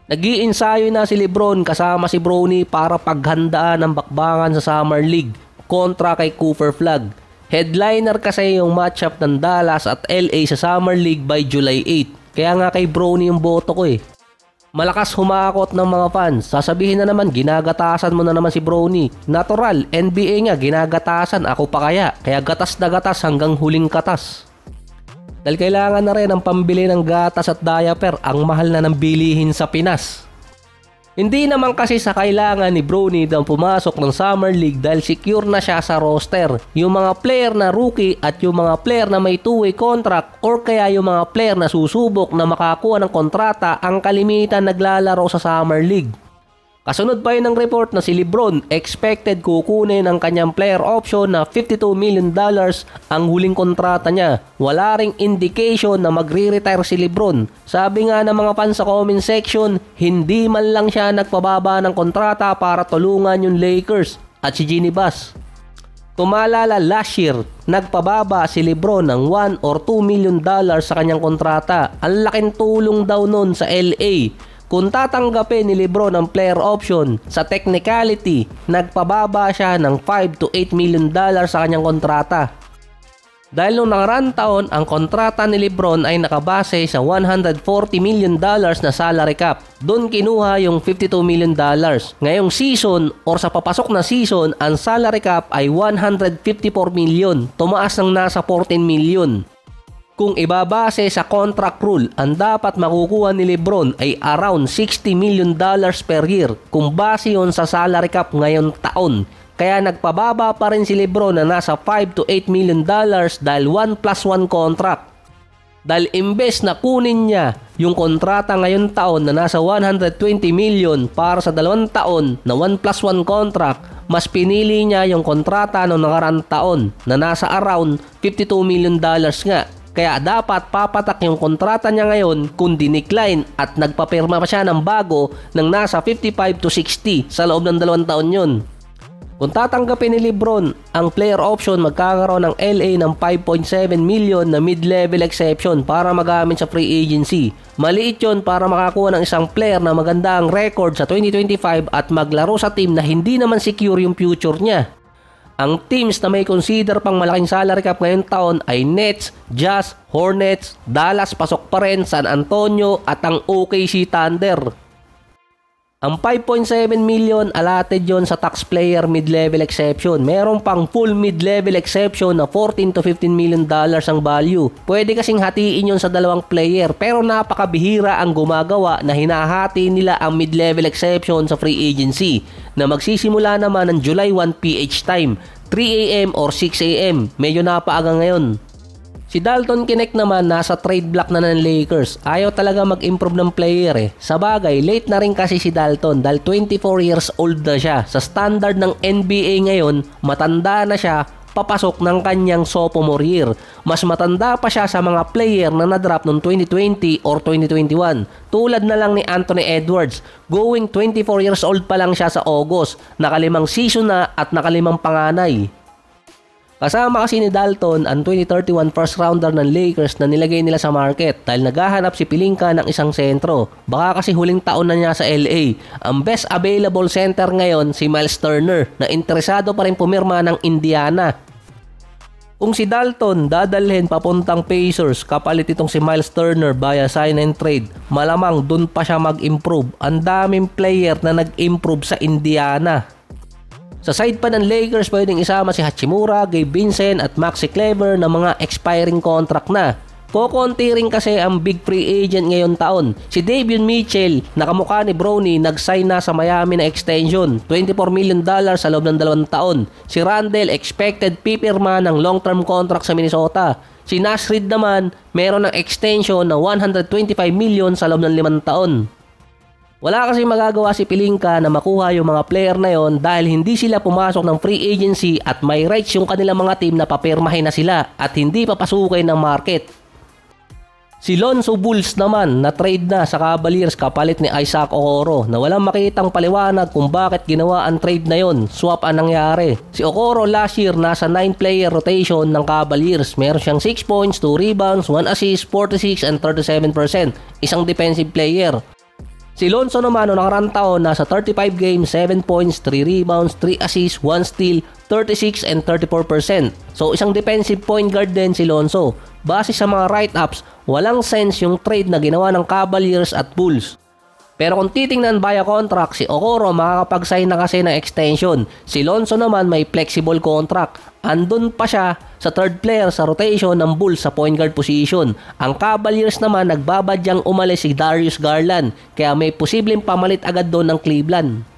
Nag-iinsayo na si Lebron kasama si Bronny para paghandaan ng bakbakan sa Summer League kontra kay Cooper Flagg. Headliner kasi yung matchup ng Dallas at LA sa Summer League by July 8. Kaya nga kay Bronny yung boto ko eh. Malakas humakot ng mga fans. Sasabihin na naman ginagatasan mo na naman si Bronny. Natural, NBA nga ginagatasan, ako pa kaya. Kaya gatas na gatas hanggang huling katas. Dahil kailangan na rin ang pambili ng gatas at diaper, ang mahal na ng bilihin sa Pinas. Hindi naman kasi sa kailangan ni Bronny na pumasok ng Summer League dahil secure na siya sa roster. Yung mga player na rookie at yung mga player na may two-way contract or kaya yung mga player na susubok na makakuha ng kontrata ang kalimitan naglalaro sa Summer League. Kasunod pa yun ng report na si Lebron expected kukunin ang kanyang player option na $52 million ang huling kontrata niya. Wala ring indication na magre-retire si Lebron. Sabi nga ng mga fans sa comment section, hindi man lang siya nagpababa ng kontrata para tulungan yung Lakers at si Jeanie Buss. Tumalala last year, nagpababa si Lebron ng $1 or $2 million sa kanyang kontrata. Ang laking tulong daw nun sa LA. Kung tatanggapin ni Lebron ang player option, sa technicality, nagpababa siya ng $5 to $8 million sa kanyang kontrata. Dahil noong nakaraan taon, ang kontrata ni Lebron ay nakabase sa $140 million na salary cap. Doon kinuha yung $52 million. Ngayong season or sa papasok na season, ang salary cap ay $154 million. Tumaas ng nasa $14 million. Kung ibabase sa contract rule, ang dapat makukuha ni Lebron ay around $60 million per year kung base yon sa salary cap ngayon taon. Kaya nagpababa pa rin si Lebron na nasa $5 to $8 million dahil 1+1 contract. Dahil imbes na kunin niya yung kontrata ngayon taon na nasa $120 million para sa 2 taon na 1+1 contract, mas pinili niya yung kontrata noong nakarang taon na nasa around $52 million nga. Kaya dapat papatak yung kontrata niya ngayon kung dinecline at nagpapirma pa siya ng bago ng nasa 55 to 60 sa loob ng 2 taon yun. Kung tatanggapin ni Lebron ang player option, magkakaroon ng LA ng $5.7 million na mid-level exception para magamit sa free agency. Maliit yun para makakuha ng isang player na maganda ang record sa 2025 at maglaro sa team na hindi naman secure yung future niya. Ang teams na may consider pang malaking salary cap ngayong taon ay Nets, Jazz, Hornets, Dallas pasok pa rin, San Antonio at ang OKC Thunder. Ang $5.7 million allotted yon sa taxpayer mid-level exception. Meron pang full mid-level exception na $14 to $15 million ang value. Pwede kasing hatiin yon sa 2 player pero napakabihira ang gumagawa na hinahati nila ang mid-level exception sa free agency na magsisimula naman ng July 1 PH time, 3 AM or 6 AM. Medyo napaaga ngayon. Si Dalton Knecht naman nasa trade block na ng Lakers. Ayaw talaga mag-improve ng player eh. Sa bagay, late na rin kasi si Dalton dahil 24 years old na siya. Sa standard ng NBA ngayon, matanda na siya papasok ng kanyang sophomore year. Mas matanda pa siya sa mga player na na-drop noong 2020 or 2021. Tulad na lang ni Anthony Edwards. Going 24 years old pa lang siya sa August. Nakalimang season na at nakalimang panganay. Kasama kasi ni Dalton ang 2031 first rounder ng Lakers na nilagay nila sa market dahil naghahanap si Pelinka ng isang sentro. Baka kasi huling taon na niya sa LA. Ang best available center ngayon si Miles Turner na interesado pa rin pumirma ng Indiana. Kung si Dalton dadalhin papuntang Pacers kapalit itong si Miles Turner via sign and trade, malamang dun pa siya mag-improve. Ang daming player na nag-improve sa Indiana. Sa side pa ng Lakers, pwedeng isama si Hachimura, Gabe Vincent at Maxi Kleber na mga expiring contract na. Kokonti rin kasi ang big free agent ngayon taon. Si Davion Mitchell, nakamukha ni Bronny, nag-sign na sa Miami na extension, $24 million sa loob ng 2 taon. Si Randle, expected pipirma ng long-term contract sa Minnesota. Si Nash Reed naman, meron ng extension na $125 million sa loob ng 5 taon. Wala kasi magagawa si Pelinka na makuha yung mga player na yon dahil hindi sila pumasok ng free agency at may rights yung kanilang mga team na papirmahin na sila at hindi papasukin ng market. Si Lonzo Bulls naman na trade na sa Cavaliers kapalit ni Isaac Okoro na walang makitang paliwanag kung bakit ginawa ang trade na yon. Swap ang nangyari. Si Okoro last year nasa 9-player rotation ng Cavaliers. Meron siyang 6 points, 2 rebounds, 1 assist, 46 and 37%. Isang defensive player. Si Lonzo naman noong nakarang taon nasa 35 games, 7 points, 3 rebounds, 3 assists, 1 steal, 36 and 34%. So isang defensive point guard din si Lonzo. Base sa mga write-ups, walang sense yung trade na ginawa ng Cavaliers at Bulls. Pero kung titingnan via contract, si Okoro makakapag-sign na kasi ng extension. Si Lonzo naman may flexible contract. Andun pa siya sa third player sa rotation ng Bulls sa point guard position. Ang Cavaliers naman nagbabadyang umalis si Darius Garland, kaya may posibleng pamalit agad doon ng Cleveland.